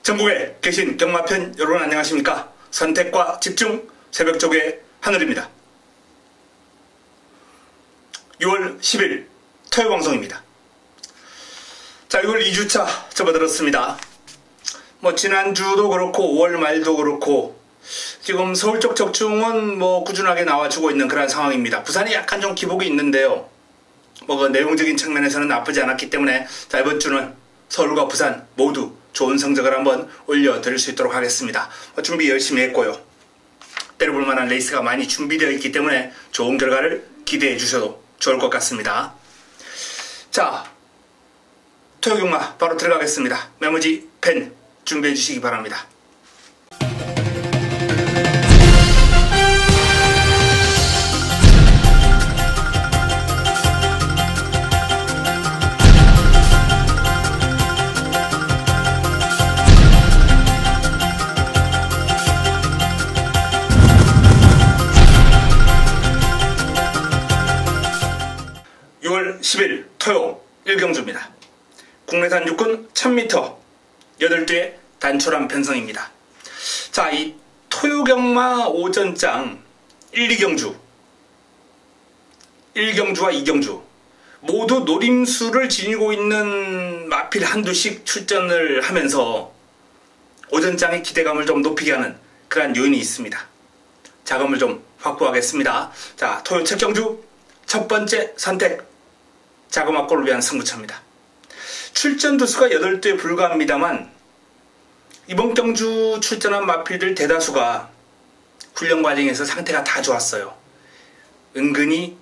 전국에 계신 경마팬 여러분 안녕하십니까? 선택과 집중 새벽쪽의 하늘입니다. 6월 10일 토요 방송입니다. 자, 6월 2주차 접어들었습니다. 지난주도 그렇고 5월 말도 그렇고 지금 서울 쪽 적중은 꾸준하게 나와주고 있는 그런 상황입니다. 부산이 약간 좀 기복이 있는데요. 그 내용적인 측면에서는 나쁘지 않았기 때문에 자, 이번 주는 서울과 부산 모두 좋은 성적을 한번 올려드릴 수 있도록 하겠습니다. 준비 열심히 했고요. 때려볼 만한 레이스가 많이 준비되어 있기 때문에 좋은 결과를 기대해 주셔도 좋을 것 같습니다. 자, 토요경마 바로 들어가겠습니다. 메모지 펜 준비해 주시기 바랍니다. (6월 10일) 토요 1경주입니다. 국내산 육군 1000m 8대의 단촐한 편성입니다. 자, 이 토요경마 오전장 1, 2경주 1경주와 2경주 모두 노림수를 지니고 있는 마필 한두씩 출전을 하면서 오전장의 기대감을 좀 높이게 하는 그러한 요인이 있습니다. 자금을 좀 확보하겠습니다. 자, 토요 첫 경주 첫 번째 선택 자금 확보를 위한 승부처입니다. 출전 두수가 8대에 불과합니다만 이번 경주 출전한 마필들 대다수가 훈련 과정에서 상태가 다 좋았어요. 은근히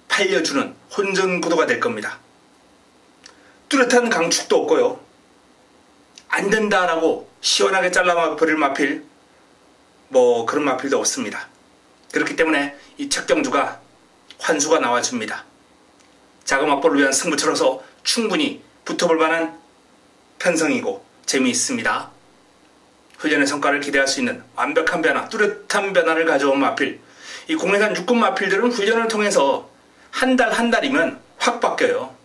팔려주는 혼전 구도가 될 겁니다. 뚜렷한 강축도 없고요. 안 된다라고 시원하게 잘라버릴 마필 그런 마필도 없습니다. 그렇기 때문에 이 첫 경주가 환수가 나와줍니다. 자금 확보를 위한 승부처로서 충분히 붙어볼 만한 편성이고 재미있습니다. 훈련의 성과를 기대할 수 있는 완벽한 변화, 뚜렷한 변화를 가져온 마필. 이 국내산 육군 마필들은 훈련을 통해서 한 달 한 달이면 확 바뀌어요.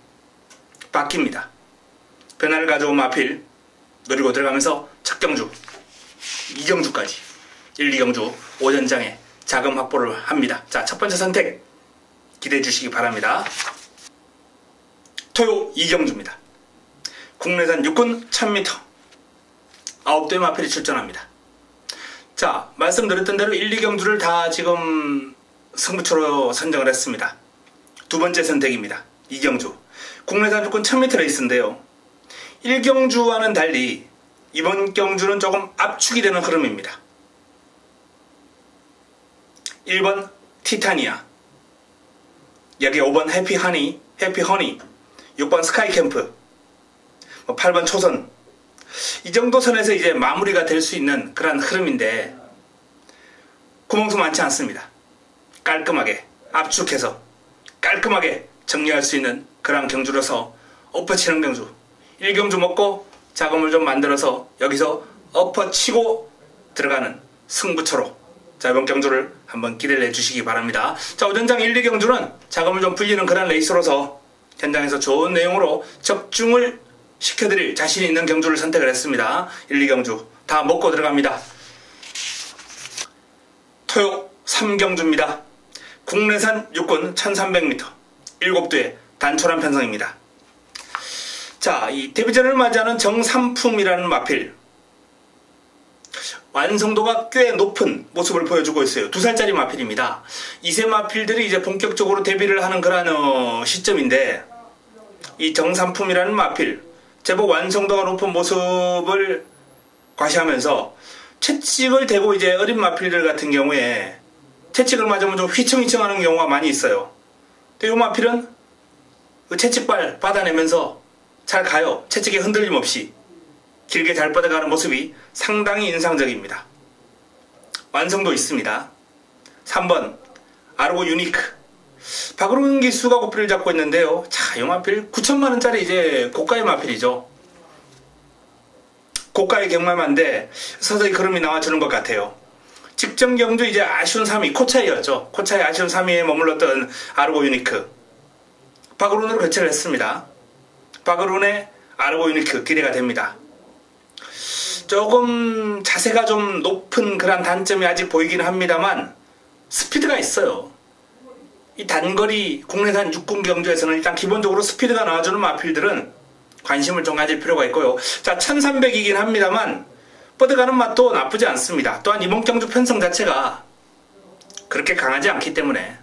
바뀝니다. 변화를 가져온 마필 노리고 들어가면서 첫 경주, 2경주까지 1, 2경주 오전장에 자금 확보를 합니다. 자, 첫 번째 선택 기대해 주시기 바랍니다. 토요 2경주입니다. 국내산 육군 1000m 9대의 마필이 출전합니다. 자, 말씀드렸던 대로 1, 2경주를 다 지금 승부처로 선정을 했습니다. 두 번째 선택입니다. 2경주 국내산 육군 1000m 레이스인데요. 1경주와는 달리 이번 경주는 조금 압축이 되는 흐름입니다. 1번 티타니아, 여기 5번 해피허니, 6번 스카이캠프, 8번 초선, 이 정도 선에서 이제 마무리가 될 수 있는 그런 흐름인데 구멍수 많지 않습니다. 깔끔하게 압축해서 깔끔하게 정리할 수 있는 그런 경주로서 엎어치는 경주, 1경주 먹고 자금을 좀 만들어서 여기서 엎어치고 들어가는 승부처로 자, 이번 경주를 한번 기대를 해주시기 바랍니다. 자, 오전장 1, 2경주는 자금을 좀 불리는 그런 레이스로서 현장에서 좋은 내용으로 적중을 시켜드릴 자신 있는 경주를 선택을 했습니다. 1, 2경주 다 먹고 들어갑니다. 토요 3경주입니다. 국내산 육군 1300m 7대의 단촐한 편성입니다. 자, 이 데뷔전을 맞이하는 정삼품이라는 마필 완성도가 꽤 높은 모습을 보여주고 있어요. 2살짜리 마필입니다. 2세 마필들이 이제 본격적으로 데뷔를 하는 그런 시점인데 이 정삼품이라는 마필 제법 완성도가 높은 모습을 과시하면서 채찍을 대고 이제 어린 마필들 같은 경우에 채찍을 맞으면 좀 휘청휘청 하는 경우가 많이 있어요. 근데 이 마필은 그 채찍발 받아내면서 잘 가요. 채찍에 흔들림 없이 길게 잘 뻗어가는 모습이 상당히 인상적입니다. 완성도 있습니다. 3번 아르고 유니크, 박으론 기수가 고삐를 잡고 있는데요. 자, 이 마필 9천만원짜리 이제 고가의 마필이죠. 고가의 경마만데 서서히 걸음이 나와주는 것 같아요. 직전 경주 이제 아쉬운 3위 코차이였죠. 코차이 아쉬운 3위에 머물렀던 아르고 유니크 박으론으로 교체를 했습니다. 박으론의 아르고 유니크 기대가 됩니다. 조금 자세가 좀 높은 그런 단점이 아직 보이긴 합니다만 스피드가 있어요. 이 단거리 국내산 육군 경주에서는 일단 기본적으로 스피드가 나와주는 마필들은 관심을 좀 가질 필요가 있고요. 자, 1300이긴 합니다만 뻗어가는 맛도 나쁘지 않습니다. 또한 이번 경주 편성 자체가 그렇게 강하지 않기 때문에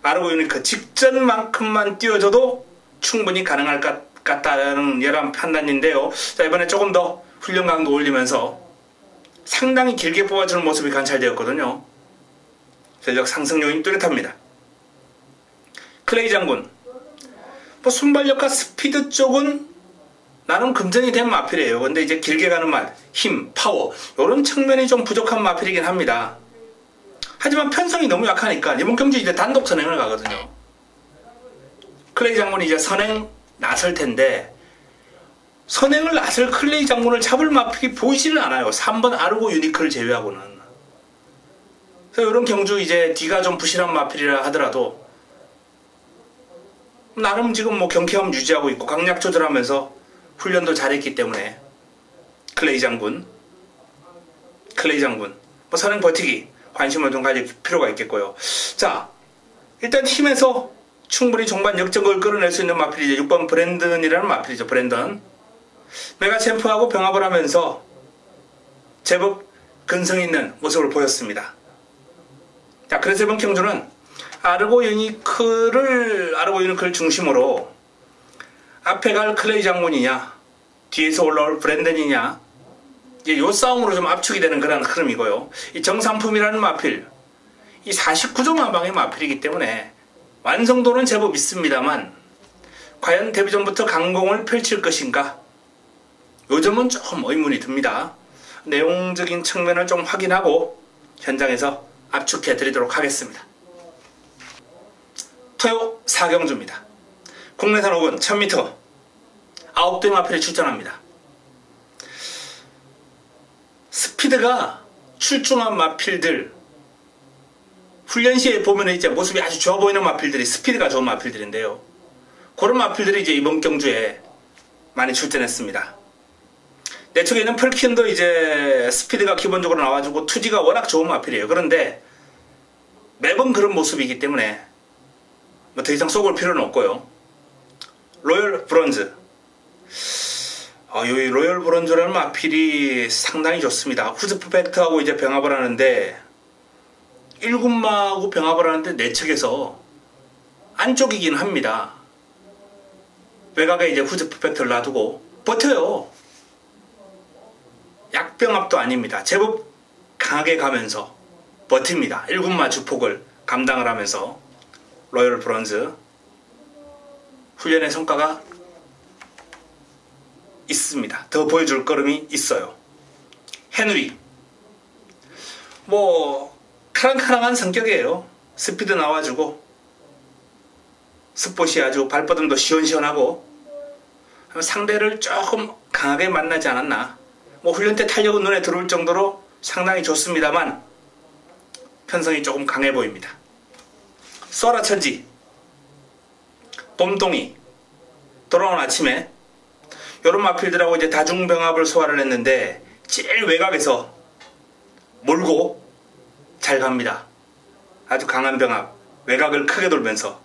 아르고 유니크 직전만큼만 띄워줘도 충분히 가능할 것 같다는 여러 판단인데요. 자, 이번에 조금 더 훈련 강도 올리면서 상당히 길게 뽑아주는 모습이 관찰되었거든요. 전력 상승 요인 뚜렷합니다. 클레이 장군, 뭐 순발력과 스피드 쪽은 나름 금전이 된 마필이에요. 근데 이제 길게 가는 맛, 힘, 파워 이런 측면이 좀 부족한 마필이긴 합니다. 하지만 편성이 너무 약하니까 이번 경주 이제 단독 선행을 가거든요. 클레이 장군이 이제 선행 나설 텐데 선행을 나설 클레이 장군을 잡을 마필이 보이지는 않아요. 3번 아르고 유니크를 제외하고는. 그래서 이런 경주 이제 뒤가 좀 부실한 마필이라 하더라도 나름 지금 뭐 경쾌함 유지하고 있고 강약 조절하면서 훈련도 잘했기 때문에 클레이 장군 뭐 선행 버티기 관심을 좀 가질 필요가 있겠고요. 자, 일단 팀에서 충분히 종반 역전골을 끌어낼 수 있는 마필이죠. 6번 브랜든이라는 마필이죠. 브랜든 메가 챔프하고 병합을 하면서 제법 근성 있는 모습을 보였습니다. 자, 그래서 이번 경주는 아르고 유니크를 중심으로 앞에 갈 클레이 장군이냐 뒤에서 올라올 브랜든이냐 이제 요 싸움으로 좀 압축이 되는 그런 흐름이고요. 이 정상품이라는 마필, 이 49점 한방의 마필이기 때문에 완성도는 제법 있습니다만 과연 데뷔전부터 강공을 펼칠 것인가? 요 점은 조금 의문이 듭니다. 내용적인 측면을 좀 확인하고 현장에서 압축해 드리도록 하겠습니다. 토요 4경주입니다. 국내산 5군 1000m 9대 마필이 출전합니다. 스피드가 출중한 마필들, 훈련 시에 보면 이제 모습이 아주 좋아 보이는 마필들이 스피드가 좋은 마필들인데요. 그런 마필들이 이제 이번 경주에 많이 출전했습니다. 내 쪽에 있는 펄킨도 이제 스피드가 기본적으로 나와주고 투지가 워낙 좋은 마필이에요. 그런데 매번 그런 모습이기 때문에 뭐 더 이상 쏘볼 필요는 없고요. 로열 브론즈, 이 로열 브론즈라는 마필이 상당히 좋습니다. 후즈 퍼펙트하고 이제 병합을 하는데 1군마하고 병합을 하는데 내측에서 안쪽이긴 합니다. 외곽에 이제 후즈 퍼펙트를 놔두고 버텨요. 약병합도 아닙니다. 제법 강하게 가면서 버팁니다. 1군마 주폭을 감당을 하면서 로열 브론즈 훈련의 성과가 있습니다. 더 보여줄 걸음이 있어요. 헤누리, 뭐 카랑카랑한 성격이에요. 스피드 나와주고 스폿이 아주 발버둥도 시원시원하고 상대를 조금 강하게 만나지 않았나. 뭐 훈련 때 탄력은 눈에 들어올 정도로 상당히 좋습니다만 편성이 조금 강해 보입니다. 쏘라천지, 봄동이, 돌아온 아침에 요런 마필들하고 이제 다중병합을 소화를 했는데 제일 외곽에서 몰고 잘 갑니다. 아주 강한 병합, 외곽을 크게 돌면서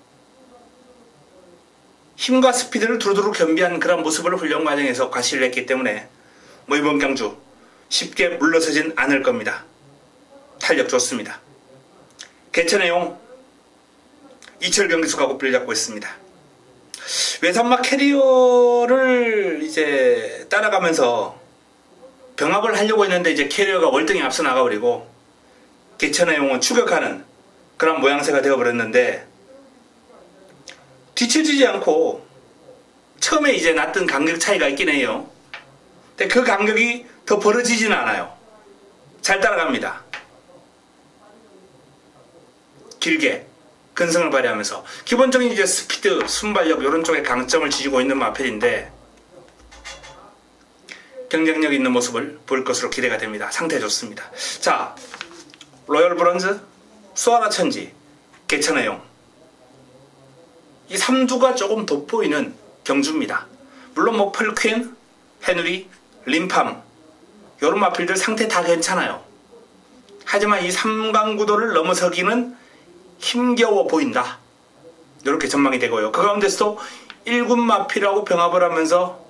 힘과 스피드를 두루두루 겸비한 그런 모습을 훈련 과정에서 과시를 했기 때문에 뭐 이번 경주 쉽게 물러서진 않을 겁니다. 탄력 좋습니다. 개천의 용 이철 경기수가 고삐를 잡고 있습니다. 외산막 캐리어를 이제 따라가면서 병합을 하려고 했는데 이제 캐리어가 월등히 앞서 나가버리고 개천의 용은 추격하는 그런 모양새가 되어버렸는데 뒤처지지 않고 처음에 이제 났던 간격 차이가 있긴 해요. 근데 그 간격이 더 벌어지지는 않아요. 잘 따라갑니다. 길게 근성을 발휘하면서 기본적인 이제 스피드, 순발력 이런 쪽에 강점을 지니고 있는 마필인데 경쟁력 있는 모습을 볼 것으로 기대가 됩니다. 상태 좋습니다. 자, 로열 브론즈, 수아라 천지, 개천의 용, 이 3두가 조금 돋보이는 경주입니다. 물론 뭐 펄퀸, 헤누리, 림팜 이런 마필들 상태 다 괜찮아요. 하지만 이 삼강구도를 넘어서기는 힘겨워 보인다. 이렇게 전망이 되고요. 그 가운데서도 1군 마필하고 병합을 하면서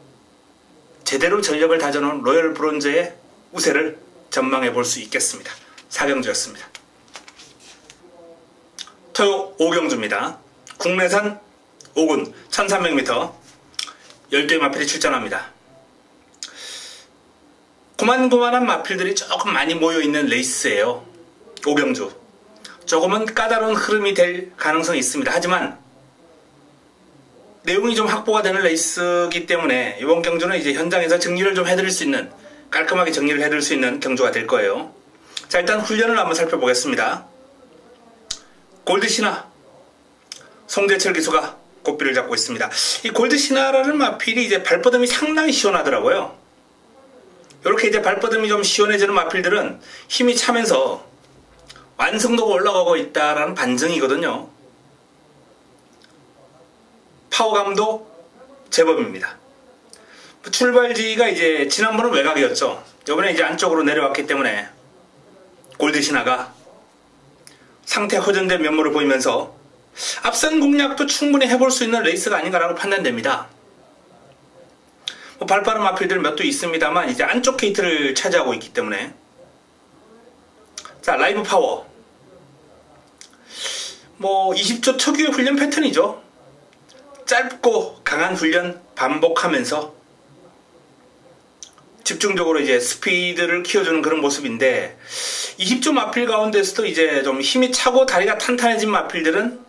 제대로 전력을 다져놓은 로열 브론즈의 우세를 전망해 볼 수 있겠습니다. 사경주였습니다. 토요 5경주입니다. 국내산 5군 1300m 12의 마필이 출전합니다. 고만고만한 마필들이 조금 많이 모여있는 레이스예요. 5경주 조금은 까다로운 흐름이 될 가능성이 있습니다. 하지만 내용이 좀 확보가 되는 레이스이기 때문에 이번 경주는 이제 현장에서 정리를 좀 해드릴 수 있는, 깔끔하게 정리를 해드릴 수 있는 경주가 될 거예요. 자, 일단 훈련을 한번 살펴보겠습니다. 골드신화 송재철 기수가 고삐를 잡고 있습니다. 이 골드신화라는 마필이 이제 발버듬이 상당히 시원하더라고요. 이렇게 이제 발버듬이 좀 시원해지는 마필들은 힘이 차면서 완성도가 올라가고 있다라는 반증이거든요. 파워감도 제법입니다. 출발지가 이제 지난번은 외곽이었죠. 이번에 이제 안쪽으로 내려왔기 때문에 골드신화가 상태 허전된 면모를 보이면서 앞선 공략도 충분히 해볼 수 있는 레이스가 아닌가라고 판단됩니다. 발빠른 마필들 몇 도 있습니다만 이제 안쪽 게이트를 차지하고 있기 때문에. 자, 라이브 파워 20초 특유의 훈련 패턴이죠. 짧고 강한 훈련 반복하면서 집중적으로 이제 스피드를 키워주는 그런 모습인데, 20조 마필 가운데서도 이제 좀 힘이 차고 다리가 탄탄해진 마필들은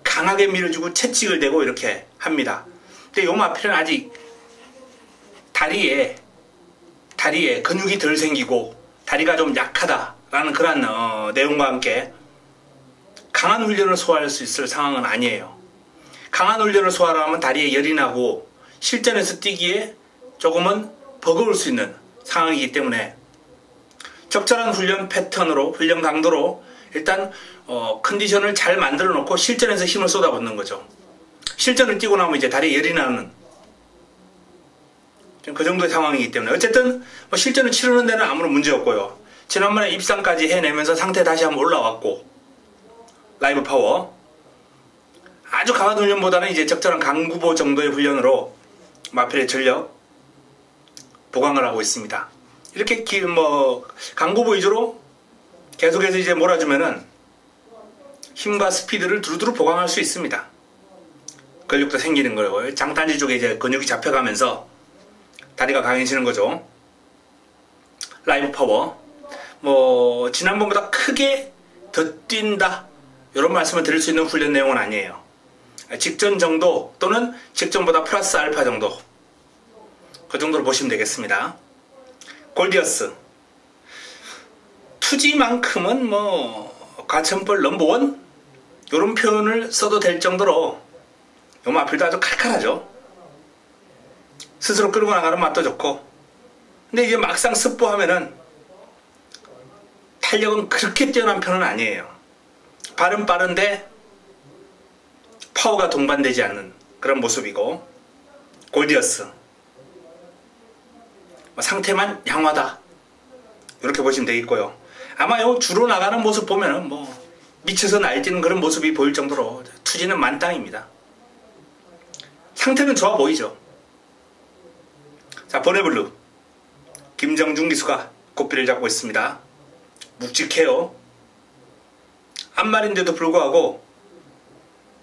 강하게 밀어주고 채찍을 대고 이렇게 합니다. 근데 이 마필은 아직 다리에 근육이 덜 생기고 다리가 좀 약하다라는 그런 내용과 함께 강한 훈련을 소화할 수 있을 상황은 아니에요. 강한 훈련을 소화하려면 다리에 열이 나고 실전에서 뛰기에 조금은 버거울 수 있는 상황이기 때문에 적절한 훈련 패턴으로, 훈련 강도로 일단 컨디션을 잘 만들어 놓고 실전에서 힘을 쏟아붓는 거죠. 실전을 뛰고 나면 이제 다리에 열이 나는 그 정도의 상황이기 때문에 어쨌든 실전을 치르는 데는 아무런 문제 없고요. 지난번에 입상까지 해내면서 상태 다시 한번 올라왔고, 라이브 파워 아주 강한 훈련보다는 이제 적절한 강구보 정도의 훈련으로 마필의 전력 보강을 하고 있습니다. 이렇게 강구보 위주로 계속해서 이제 몰아주면은 힘과 스피드를 두루두루 보강할 수 있습니다. 근육도 생기는 거고요. 장단지 쪽에 이제 근육이 잡혀가면서 다리가 강해지는 거죠. 라이브 파워 지난번보다 크게 더 뛴다 이런 말씀을 드릴 수 있는 훈련 내용은 아니에요. 직전 정도 또는 직전보다 플러스 알파 정도, 그 정도로 보시면 되겠습니다. 골디어스 투지만큼은 가천벌 넘버원 이런 표현을 써도 될 정도로 요 마필도 아주 칼칼하죠. 스스로 끌고 나가는 맛도 좋고, 근데 이제 막상 습보하면은 탄력은 그렇게 뛰어난 편은 아니에요. 발은 빠른데 파워가 동반되지 않는 그런 모습이고, 골디어스 상태만 양호하다 이렇게 보시면 되겠고요. 아마 요 주로 나가는 모습 보면은 미쳐서 날뛰는 그런 모습이 보일 정도로 투지는 만땅입니다. 상태는 좋아 보이죠. 자, 보네블루 김정중 기수가 고삐를 잡고 있습니다. 묵직해요. 앞말인데도 불구하고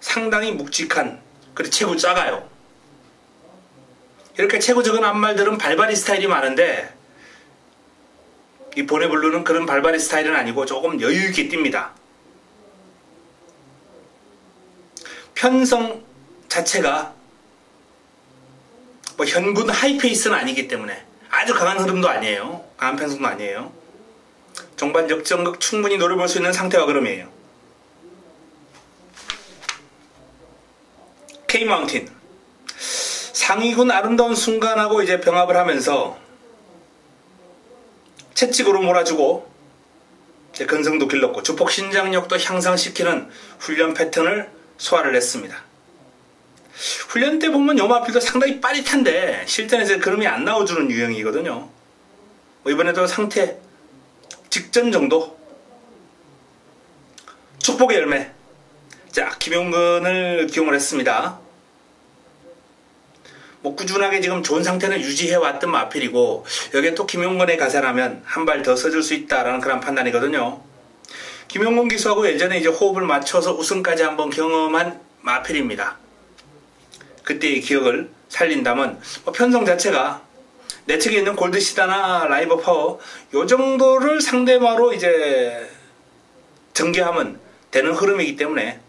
상당히 묵직한, 그리고 체구 작아요. 이렇게 체구 적은 앞말들은 발바리 스타일이 많은데 이 보네블루는 그런 발바리 스타일은 아니고 조금 여유있게 뜁니다. 편성 자체가 현군 하이페이스는 아니기 때문에 아주 강한 흐름도 아니에요. 강한 편성도 아니에요. 정반 역전극 충분히 노려볼 수 있는 상태와 그름이에요. K-마운틴 상위군 아름다운 순간하고 이제 병합을 하면서 채찍으로 몰아주고 이제 근성도 길렀고 주폭 신장력도 향상시키는 훈련 패턴을 소화를 했습니다. 훈련 때 보면 요 마필도 상당히 빠릿한데 실전에서 그름이 안 나와주는 유형이거든요. 이번에도 상태 직전 정도. 축복의 열매. 자, 김용근을 기용을 했습니다. 꾸준하게 지금 좋은 상태는 유지해왔던 마필이고 여기에 또 김용근의 가세라면 한 발 더 써줄 수 있다라는 그런 판단이거든요. 김용근 기수하고 예전에 이제 호흡을 맞춰서 우승까지 한번 경험한 마필입니다. 그때의 기억을 살린다면 편성 자체가 내 측에 있는 골드시다나 라이브 파워 요 정도를 상대마로 이제 전개하면 되는 흐름이기 때문에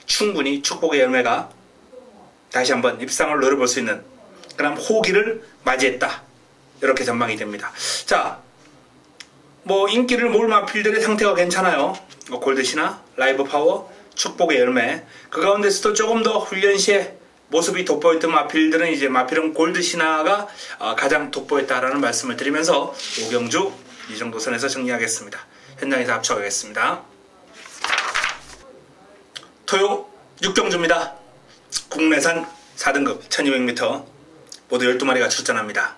충분히 축복의 열매가 다시 한번 입상을 노려볼 수 있는 그런 호기를 맞이했다. 이렇게 전망이 됩니다. 자, 인기를 모을 마필들의 상태가 괜찮아요. 골드시나 라이브 파워, 축복의 열매. 그 가운데서도 조금 더 훈련 시에 모습이 돋보였던 마필들은 이제 마필은 골드시나가 가장 돋보였다라는 말씀을 드리면서 5경주 이 정도 선에서 정리하겠습니다. 현장에서 합쳐가겠습니다. 토요 6경주입니다. 국내산 4등급 1200m 모두 12마리가 출전합니다.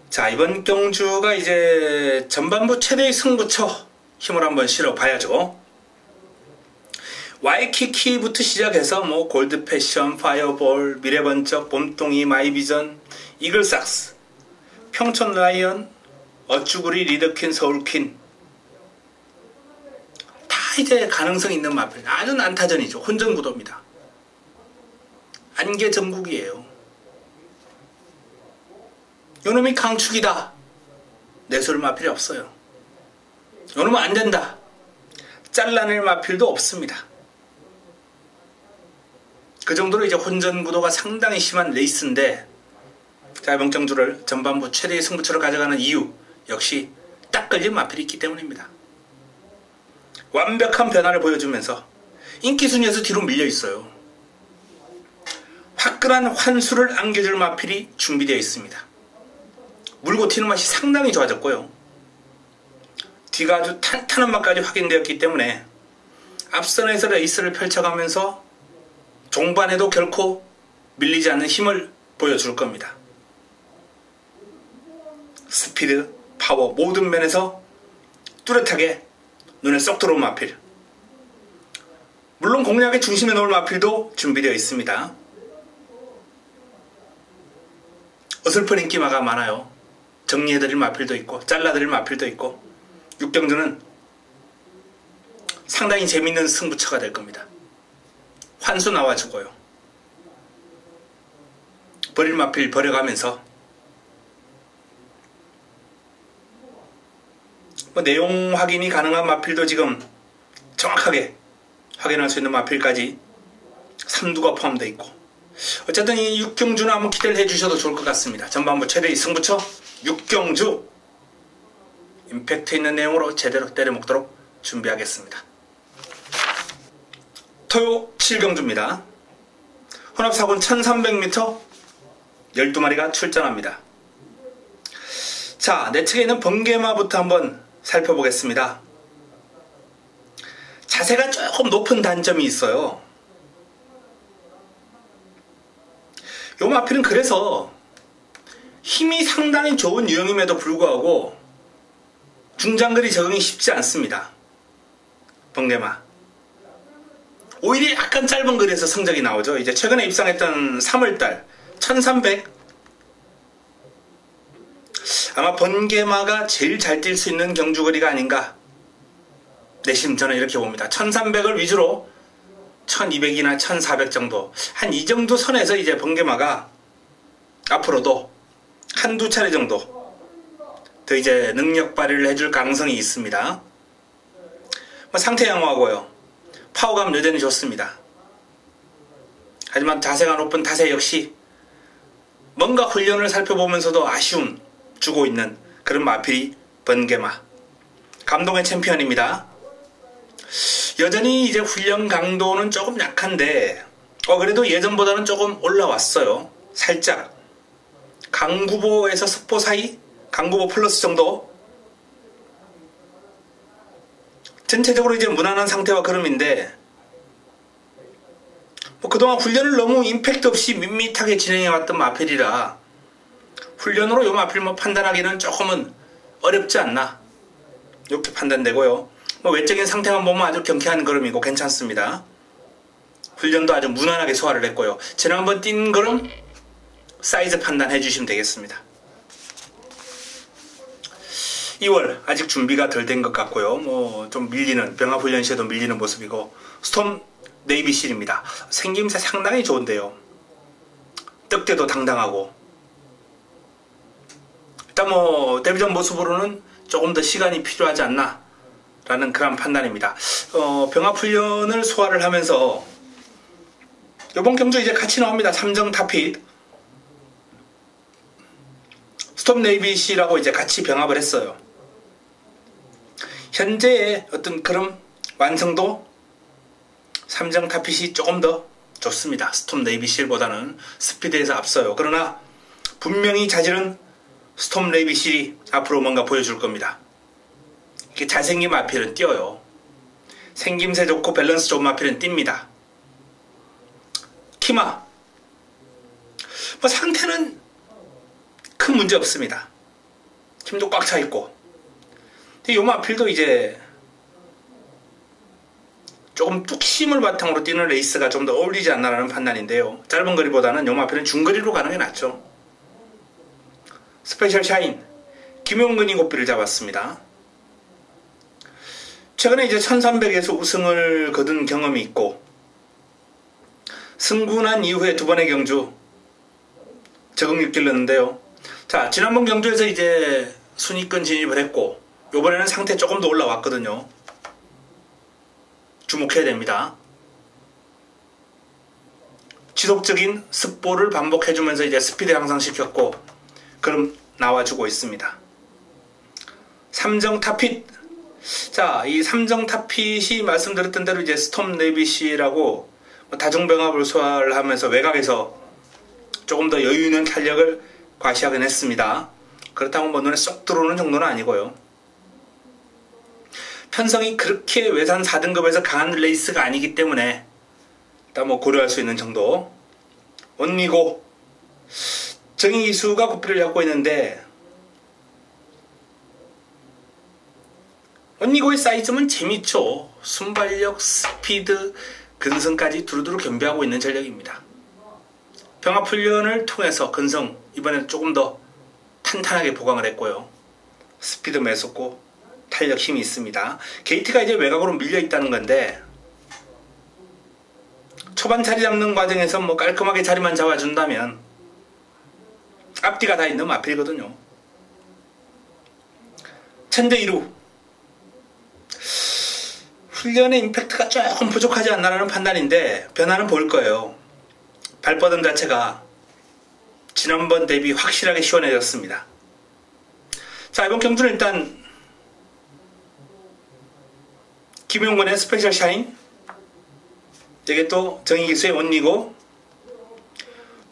자, 이번 경주가 이제 전반부 최대의 승부처 힘을 한번 실어봐야죠. 와이키키부터 시작해서 골드패션, 파이어볼, 미래번쩍, 봄동이, 마이비전, 이글삭스, 평촌라이언, 어쭈구리, 리더퀸, 서울퀸 다 이제 가능성 있는 마필. 아주 난타전이죠. 혼전구도입니다. 안개 전국이에요. 요놈이 강축이다. 내세울 마필이 없어요. 요놈은 안된다. 잘라낼 마필도 없습니다. 그 정도로 이제 혼전구도가 상당히 심한 레이스인데, 자, 이번 경주를 전반부 최대의 승부처로 가져가는 이유 역시 딱 걸린 마필이 있기 때문입니다. 완벽한 변화를 보여주면서 인기 순위에서 뒤로 밀려 있어요. 화끈한 환수를 안겨줄 마필이 준비되어 있습니다. 물고 튀는 맛이 상당히 좋아졌고요. 뒤가 아주 탄탄한 맛까지 확인되었기 때문에 앞선에서 레이스를 펼쳐가면서 종반에도 결코 밀리지 않는 힘을 보여줄 겁니다. 스피드, 파워 모든 면에서 뚜렷하게 눈에 쏙 들어온 마필. 물론 공략의 중심에 놓을 마필도 준비되어 있습니다. 어설픈 인기마가 많아요. 정리해드릴 마필도 있고 잘라드릴 마필도 있고 6경주는 상당히 재밌는 승부처가 될 겁니다. 환수 나와주고요. 버릴 마필 버려가면서 내용 확인이 가능한 마필도 지금 정확하게 확인할 수 있는 마필까지 3두가 포함되어 있고, 어쨌든 이 6경주는 한번 기대를 해주셔도 좋을 것 같습니다. 전반부 최대의 승부처 6경주 임팩트 있는 내용으로 제대로 때려먹도록 준비하겠습니다. 토요 7경주입니다. 혼합사군 1300m 12마리가 출전합니다. 자, 내 측에 있는 번개마부터 한번 살펴보겠습니다. 자세가 조금 높은 단점이 있어요. 요 마필은 그래서 힘이 상당히 좋은 유형임에도 불구하고 중장거리 적응이 쉽지 않습니다. 번개마. 오히려 약간 짧은 거리에서 성적이 나오죠. 이제 최근에 입상했던 3월달 1300 아마 번개마가 제일 잘 뛸 수 있는 경주거리가 아닌가. 내심 저는 이렇게 봅니다. 1300을 위주로 1200이나 1400 정도, 한 이 정도 선에서 이제 번개마가 앞으로도 한두 차례 정도 더 이제 능력 발휘를 해줄 가능성이 있습니다. 상태 양호하고요. 파워감 여전히 좋습니다. 하지만 자세가 높은 타세 역시 뭔가 훈련을 살펴보면서도 아쉬움 주고 있는 그런 마필이 번개마. 감동의 챔피언입니다. 여전히 이제 훈련 강도는 조금 약한데 그래도 예전보다는 조금 올라왔어요. 살짝 강구보에서 석보 사이, 강구보 플러스 정도. 전체적으로 이제 무난한 상태와 걸음인데 그동안 훈련을 너무 임팩트 없이 밋밋하게 진행해왔던 마필이라 훈련으로 요 마필 판단하기는 조금은 어렵지 않나 이렇게 판단되고요. 외적인 상태만 보면 아주 경쾌한 걸음이고 괜찮습니다. 훈련도 아주 무난하게 소화를 했고요. 지난번 뛴 걸음 사이즈 판단해 주시면 되겠습니다. 2월 아직 준비가 덜 된 것 같고요. 좀 밀리는 병합훈련 시에도 밀리는 모습이고 스톰 네이비실입니다. 생김새 상당히 좋은데요. 떡대도 당당하고 일단 데뷔전 모습으로는 조금 더 시간이 필요하지 않나 라는 그런 판단입니다. 병합훈련을 소화를 하면서 이번 경주 이제 같이 나옵니다. 삼정 타핏 스톰 네이비실하고 이제 같이 병합을 했어요. 현재의 어떤 그런 완성도 삼정 타핏이 조금 더 좋습니다. 스톰 네이비실보다는 스피드에서 앞서요. 그러나 분명히 자질은 스톰 네이비실이 앞으로 뭔가 보여줄 겁니다. 이렇게 잘생긴 마필은 뛰어요. 생김새 좋고 밸런스 좋은 마필은 뜁니다. 키마 상태는 큰 문제 없습니다. 힘도 꽉 차 있고. 근데 요 마필도 이제 조금 뚝심을 바탕으로 뛰는 레이스가 좀 더 어울리지 않나라는 판단인데요. 짧은 거리보다는 요 마필은 중거리로 가는 게 낫죠. 스페셜 샤인 김용근이 고삐를 잡았습니다. 최근에 이제 1300에서 우승을 거둔 경험이 있고 승군한 이후에 두 번의 경주 적응력 길렀는데요. 자, 지난번 경주에서 이제 순위권 진입을 했고 요번에는 상태 조금 더 올라왔거든요. 주목해야 됩니다. 지속적인 습보를 반복해주면서 이제 스피드 향상시켰고 그럼 나와주고 있습니다. 삼정 타핏. 자, 이 삼정 타핏이 말씀드렸던 대로 이제 스톰 네이비실하고 다중병합을 소화를 하면서 외곽에서 조금 더 여유 있는 탄력을 과시하긴 했습니다. 그렇다고 눈에 쏙 들어오는 정도는 아니고요. 편성이 그렇게 외산 4등급에서 강한 레이스가 아니기 때문에 일단 고려할 수 있는 정도. 원리고 정의기수가 고삐를 잡고 있는데 원리고의 사이즈는 재밌죠. 순발력, 스피드, 근성까지 두루두루 겸비하고 있는 전력입니다. 병합훈련을 통해서 근성 이번에는 조금 더 탄탄하게 보강을 했고요. 스피드 매섭고 탄력 힘이 있습니다. 게이트가 이제 외곽으로 밀려 있다는 건데 초반 자리 잡는 과정에서 깔끔하게 자리만 잡아준다면 앞뒤가 다 있는 마필이거든요. 천재 1루 훈련의 임팩트가 조금 부족하지 않나라는 판단인데 변화는 보일 거예요. 발버둥 자체가 지난번 대비 확실하게 시원해졌습니다. 자, 이번 경주는 일단 김용근의 스페셜 샤인, 이게 또 정의기수의 원리고,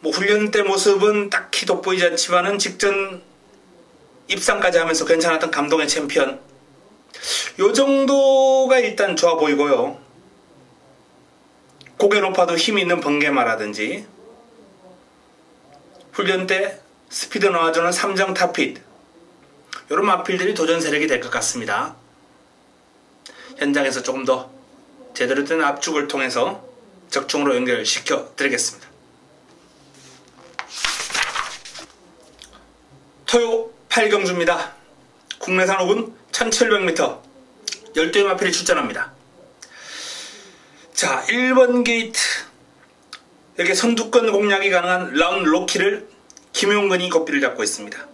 훈련 때 모습은 딱히 돋보이지 않지만은 직전 입상까지 하면서 괜찮았던 감동의 챔피언, 요 정도가 일단 좋아 보이고요. 고개 높아도 힘이 있는 번개마라든지 훈련 때 스피드 넣어주는 삼정 타핏, 이런 마필들이 도전 세력이 될 것 같습니다. 현장에서 조금 더 제대로 된 압축을 통해서 적중으로 연결시켜 드리겠습니다. 토요 8경주입니다. 국내산 5분 1700m 12의 마필이 출전합니다. 자, 1번 게이트, 여기 선두권 공략이 가능한 라운드 로키를 김용근이 고삐를 잡고 있습니다.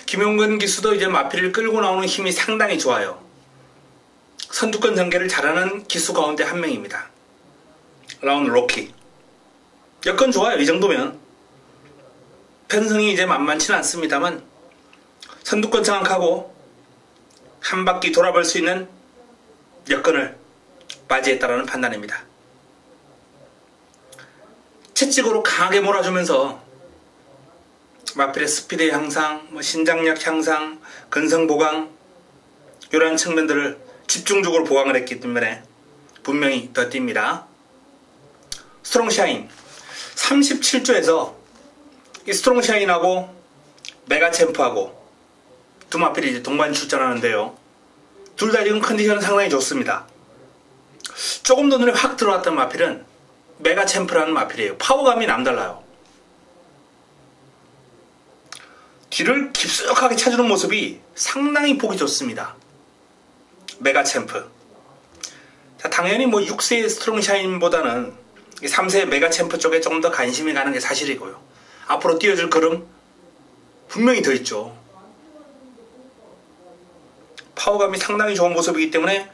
김용근 기수도 이제 마필을 끌고 나오는 힘이 상당히 좋아요. 선두권 전개를 잘하는 기수 가운데 한 명입니다. 라운드 로키 여건 좋아요. 이 정도면 편성이 이제 만만치는 않습니다만 선두권 장악하고 한 바퀴 돌아볼 수 있는 여건을 맞이했다라는 판단입니다. 채찍으로 강하게 몰아주면서 마필의 스피드 향상, 신장력 향상, 근성 보강, 이러한 측면들을 집중적으로 보강을 했기 때문에 분명히 더 뜁니다. 스트롱샤인 37조에서 이 스트롱샤인하고 메가챔프하고 두 마필이 이제 동반 출전하는데요. 둘 다 지금 컨디션은 상당히 좋습니다. 조금 더 눈에 확 들어왔던 마필은 메가챔프라는 마필이에요. 파워감이 남달라요. 뒤를 깊숙하게 차주는 모습이 상당히 보기 좋습니다. 메가챔프. 자, 당연히 뭐 6세의 스트롱샤인보다는 3세의 메가챔프 쪽에 조금 더 관심이 가는 게 사실이고요. 앞으로 띄워줄 걸음 분명히 더 있죠. 파워감이 상당히 좋은 모습이기 때문에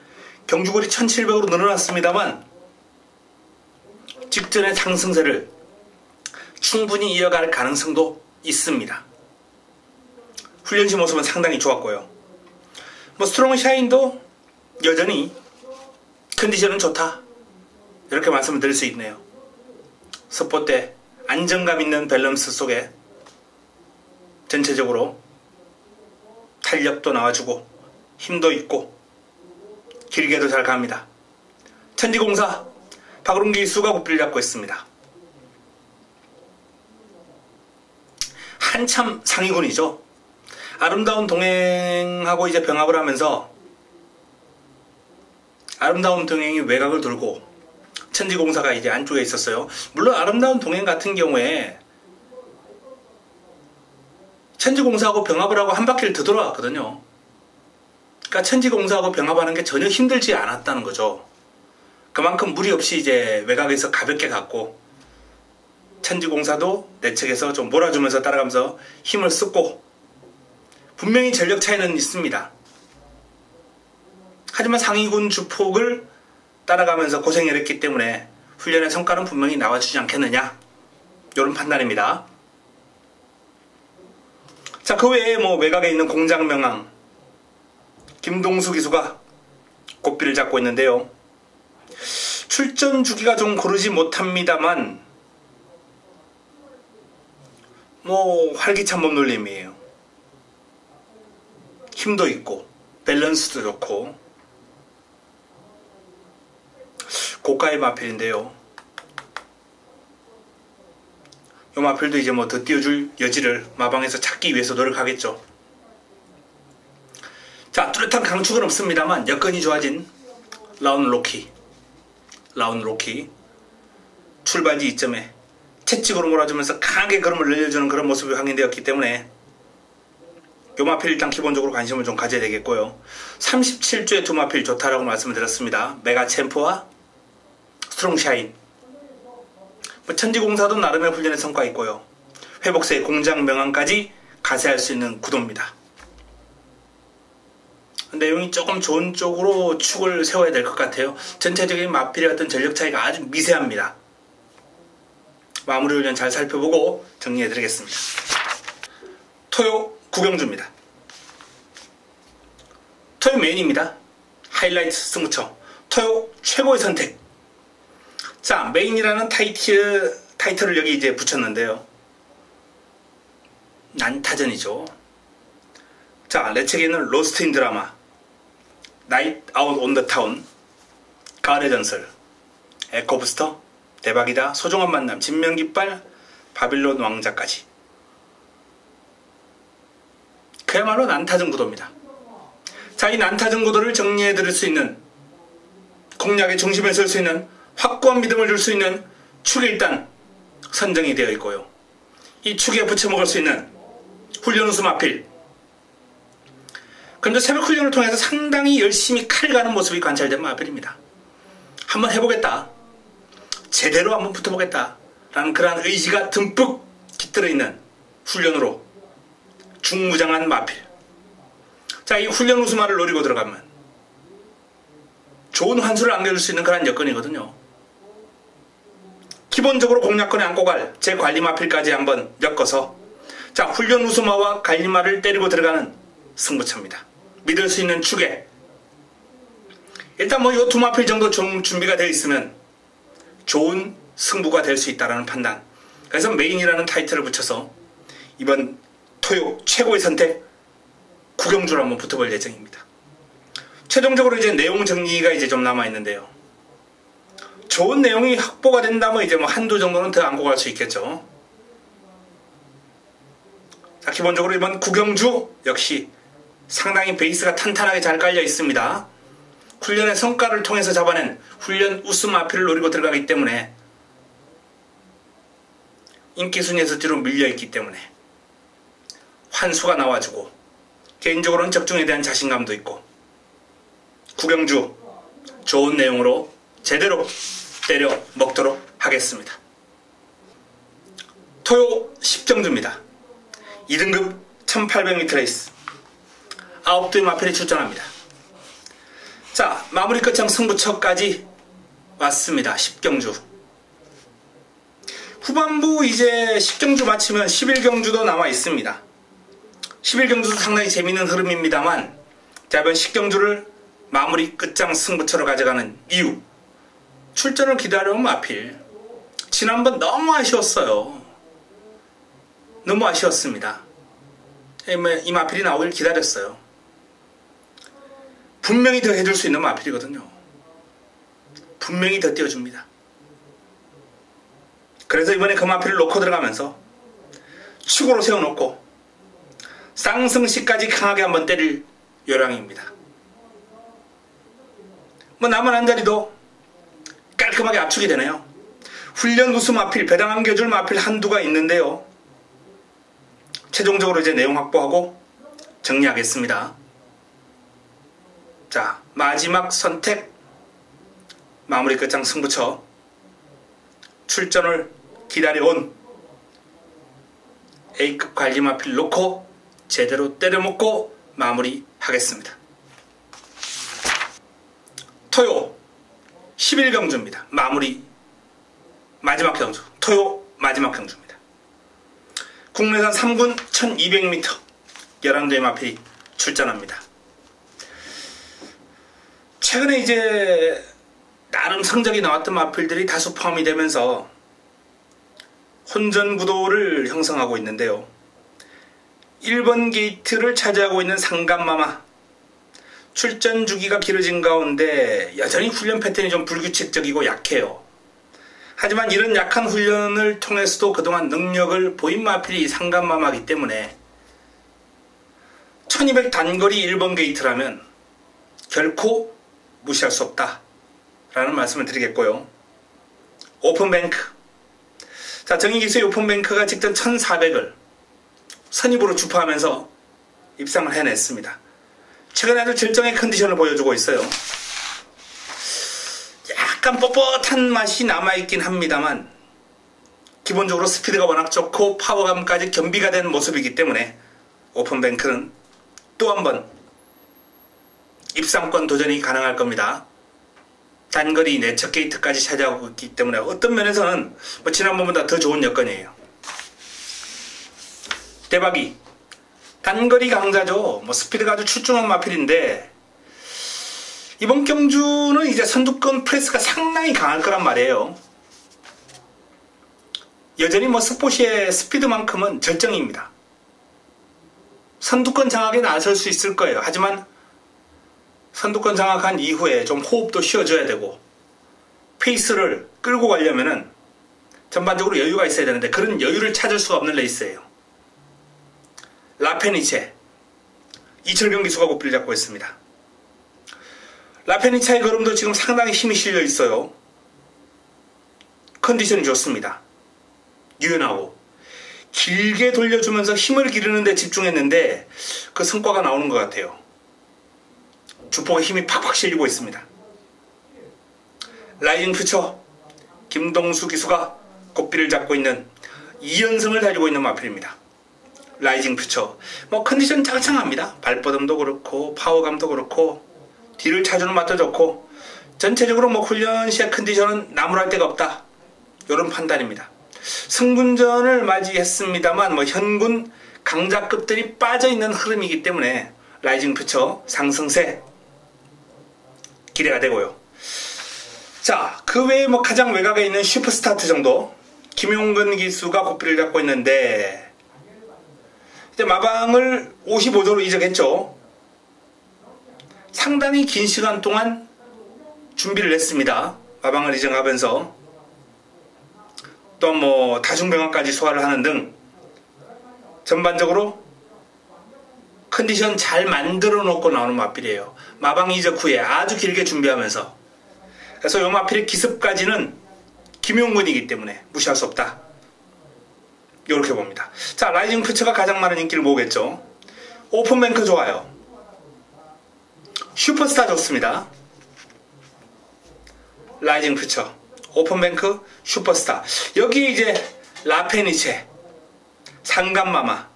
경주거리 1700으로 늘어났습니다만 직전의 상승세를 충분히 이어갈 가능성도 있습니다. 훈련시 모습은 상당히 좋았고요. 뭐 스트롱샤인도 여전히 컨디션은 좋다, 이렇게 말씀을 드릴 수 있네요. 섭보 때 안정감 있는 밸런스 속에 전체적으로 탄력도 나와주고 힘도 있고 길게도 잘 갑니다. 천지공사 박은웅 기수가 고삐를 잡고 있습니다. 한참 상위군이죠. 아름다운 동행하고 이제 병합을 하면서 아름다운 동행이 외곽을 돌고 천지공사가 이제 안쪽에 있었어요. 물론 아름다운 동행 같은 경우에 천지공사하고 병합을 하고 한 바퀴를 더 돌아왔거든요. 그러니까 천지공사하고 병합하는 게 전혀 힘들지 않았다는 거죠. 그만큼 무리 없이 이제 외곽에서 가볍게 갔고 천지공사도 내측에서 좀 몰아주면서 따라가면서 힘을 쓰고 분명히 전력 차이는 있습니다. 하지만 상위군 주폭을 따라가면서 고생을 했기 때문에 훈련의 성과는 분명히 나와주지 않겠느냐, 이런 판단입니다. 자, 그 외에 뭐 외곽에 있는 공장명왕 김동수 기수가 고삐를 잡고 있는데요. 출전 주기가 좀 고르지 못합니다만 뭐 활기찬 몸놀림이에요. 힘도 있고 밸런스도 좋고 고가의 마필인데요. 이 마필도 이제 뭐 더 띄워줄 여지를 마방에서 찾기 위해서 노력하겠죠. 자, 뚜렷한 강축은 없습니다만 여건이 좋아진 라운 로키 출발지 이점에 채찍으로 몰아주면서 강하게 걸음을 늘려주는 그런 모습이 확인되었기 때문에 요 마필 일단 기본적으로 관심을 좀 가져야 되겠고요. 37조의 두 마필 좋다라고 말씀을 드렸습니다. 메가챔프와 스트롱샤인. 뭐 천지공사도 나름의 훈련의 성과 있고요. 회복세의 공장명왕까지 가세할 수 있는 구도입니다. 내용이 조금 좋은 쪽으로 축을 세워야 될 것 같아요. 전체적인 마필의 어떤 전력 차이가 아주 미세합니다. 마무리 훈련 잘 살펴보고 정리해 드리겠습니다. 토요 구경주입니다. 토요 메인입니다. 하이라이트 승부처 토요 최고의 선택. 자, 메인이라는 타이틀을 여기 이제 붙였는데요. 난타전이죠. 자, 레책에는 로스트 인 드라마, 나이트 아웃 온 더 타운, 가을의 전설, 에코부스터, 대박이다, 소중한 만남, 진명깃발, 바빌론 왕자까지. 그야말로 난타전 구도입니다. 자, 이 난타전 구도를 정리해 드릴 수 있는, 공략의 중심에 설 수 있는, 확고한 믿음을 줄 수 있는 축이 일단 선정이 되어 있고요. 이 축에 붙여먹을 수 있는 훈련 우수 마필. 그런데 새벽 훈련을 통해서 상당히 열심히 칼 가는 모습이 관찰된 마필입니다. 한번 해보겠다, 제대로 한번 붙어보겠다 라는 그러한 의지가 듬뿍 깃들어 있는 훈련으로 중무장한 마필. 자, 이 훈련 우수마를 노리고 들어가면 좋은 환수를 안겨줄 수 있는 그런 여건이거든요. 기본적으로 공략권에 안고 갈 제 관리마필까지 한번 엮어서, 자, 훈련 우수마와 관리마를 때리고 들어가는 승부처입니다. 믿을 수 있는 축에 일단 뭐 이 두 마필 정도 좀 준비가 되어 있으면 좋은 승부가 될 수 있다는 판단. 그래서 메인이라는 타이틀을 붙여서 이번 토요 최고의 선택 구경주로 한번 붙어볼 예정입니다. 최종적으로 이제 내용 정리가 이제 좀 남아 있는데요. 좋은 내용이 확보가 된다면 이제 뭐 한두 정도는 더 안고 갈 수 있겠죠. 자, 기본적으로 이번 구경주 역시 상당히 베이스가 탄탄하게 잘 깔려 있습니다. 훈련의 성과를 통해서 잡아낸 훈련 우승 마필을 노리고 들어가기 때문에 인기 순위에서 뒤로 밀려있기 때문에 환수가 나와주고 개인적으로는 적중에 대한 자신감도 있고 구경주 좋은 내용으로 제대로 때려 먹도록 하겠습니다. 토요 10경주입니다. 2등급 1800m 레이스 9두의 마필이 출전합니다. 자, 마무리 끝장 승부처까지 왔습니다. 10경주. 후반부 이제 10경주 마치면 11경주도 남아 있습니다. 11경주도 상당히 재밌는 흐름입니다만, 자, 이번 10경주를 마무리 끝장 승부처로 가져가는 이유. 출전을 기다려온 마필. 지난번 너무 아쉬웠어요. 너무 아쉬웠습니다. 이 마필이 나오길 기다렸어요. 분명히 더 해줄 수 있는 마필이거든요. 분명히 더 띄워줍니다. 그래서 이번에 그 마필을 놓고 들어가면서 축으로 세워놓고 쌍승시까지 강하게 한번 때릴 요량입니다. 뭐 남은 한 자리도 깔끔하게 압축이 되네요. 훈련 우수 마필, 배당 안겨줄 마필 한두가 있는데요. 최종적으로 이제 내용 확보하고 정리하겠습니다. 자, 마지막 선택 마무리 끝장 승부처 출전을 기다려온 A급 관리 마필 놓고 제대로 때려먹고 마무리하겠습니다. 토요 11경주입니다. 마무리 마지막 경주. 토요 마지막 경주입니다. 국내산 3군 1200m 11대의 마필이 출전합니다. 최근에 이제 나름 성적이 나왔던 마필들이 다수 포함이 되면서 혼전 구도를 형성하고 있는데요. 1번 게이트를 차지하고 있는 상감마마 출전 주기가 길어진 가운데 여전히 훈련 패턴이 좀 불규칙적이고 약해요. 하지만 이런 약한 훈련을 통해서도 그동안 능력을 보인 마필이 상감마마이기 때문에 1200 단거리 1번 게이트라면 결코 무시할 수 없다 라는 말씀을 드리겠고요. 오픈뱅크. 자, 정의기수의 오픈뱅크가 직전 1400을 선입으로 주파하면서 입상을 해냈습니다. 최근에 아주 절정의 컨디션을 보여주고 있어요. 약간 뻣뻣한 맛이 남아있긴 합니다만 기본적으로 스피드가 워낙 좋고 파워감까지 겸비가 된 모습이기 때문에 오픈뱅크는 또 한 번 입상권 도전이 가능할 겁니다. 단거리 내적 게이트까지 차지하고 있기 때문에 어떤 면에서는 뭐 지난번보다 더 좋은 여건이에요. 대박이 단거리 강자죠. 뭐 스피드가 아주 출중한 마필인데 이번 경주는 이제 선두권 프레스가 상당히 강할 거란 말이에요. 여전히 뭐 스포시의 스피드만큼은 절정입니다. 선두권 장악에 나설 수 있을 거예요. 하지만 선두권 장악한 이후에 좀 호흡도 쉬어줘야 되고 페이스를 끌고 가려면은 전반적으로 여유가 있어야 되는데 그런 여유를 찾을 수가 없는 레이스예요. 라페니체 이철경 기수가 고삐를 잡고 있습니다. 라페니체의 걸음도 지금 상당히 힘이 실려 있어요. 컨디션이 좋습니다. 유연하고 길게 돌려주면서 힘을 기르는 데 집중했는데 그 성과가 나오는 것 같아요. 주폭에 힘이 팍팍 실리고 있습니다. 라이징 퓨처 김동수 기수가 고삐를 잡고 있는 2연승을 달리고 있는 마필입니다. 라이징 퓨처 뭐 컨디션 짱짱합니다. 발뻗음도 그렇고 파워감도 그렇고 뒤를 차주는 맛도 좋고 전체적으로 뭐 훈련 시의 컨디션은 나무랄 데가 없다 이런 판단입니다. 승분전을 맞이했습니다만 뭐 현군 강자급들이 빠져있는 흐름이기 때문에 라이징 퓨처 상승세 기대가 되고요. 자, 그 외에 뭐 가장 외곽에 있는 슈퍼스타트 정도 김용근 기수가 고삐를 잡고 있는데 이제 마방을 55조로 이적했죠. 상당히 긴 시간 동안 준비를 했습니다. 마방을 이정하면서 또 뭐 다중병원까지 소화를 하는 등 전반적으로 컨디션 잘 만들어 놓고 나오는 마필이에요. 마방 이적 후에 아주 길게 준비하면서. 그래서 이 마필의 기습까지는 김용근이기 때문에 무시할 수 없다. 이렇게 봅니다. 자, 라이징 퓨처가 가장 많은 인기를 모으겠죠. 오픈뱅크 좋아요. 슈퍼스타 좋습니다. 라이징 퓨처, 오픈뱅크, 슈퍼스타. 여기 이제 라페니체, 상감마마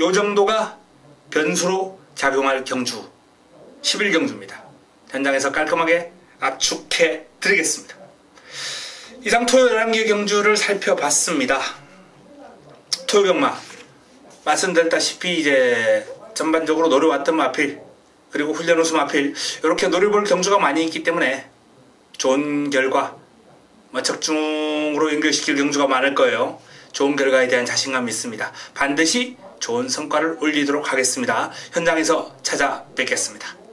요 정도가 변수로 작용할 경주 11경주입니다. 현장에서 깔끔하게 압축해 드리겠습니다. 이상 토요 11개 경주를 살펴봤습니다. 토요병마 말씀드렸다시피 이제 전반적으로 노려왔던 마필 그리고 훈련 우수 마필 이렇게 노려볼 경주가 많이 있기 때문에 좋은 결과 적중으로 연결시킬 경주가 많을 거예요. 좋은 결과에 대한 자신감이 있습니다. 반드시 좋은 성과를 올리도록 하겠습니다. 현장에서 찾아뵙겠습니다.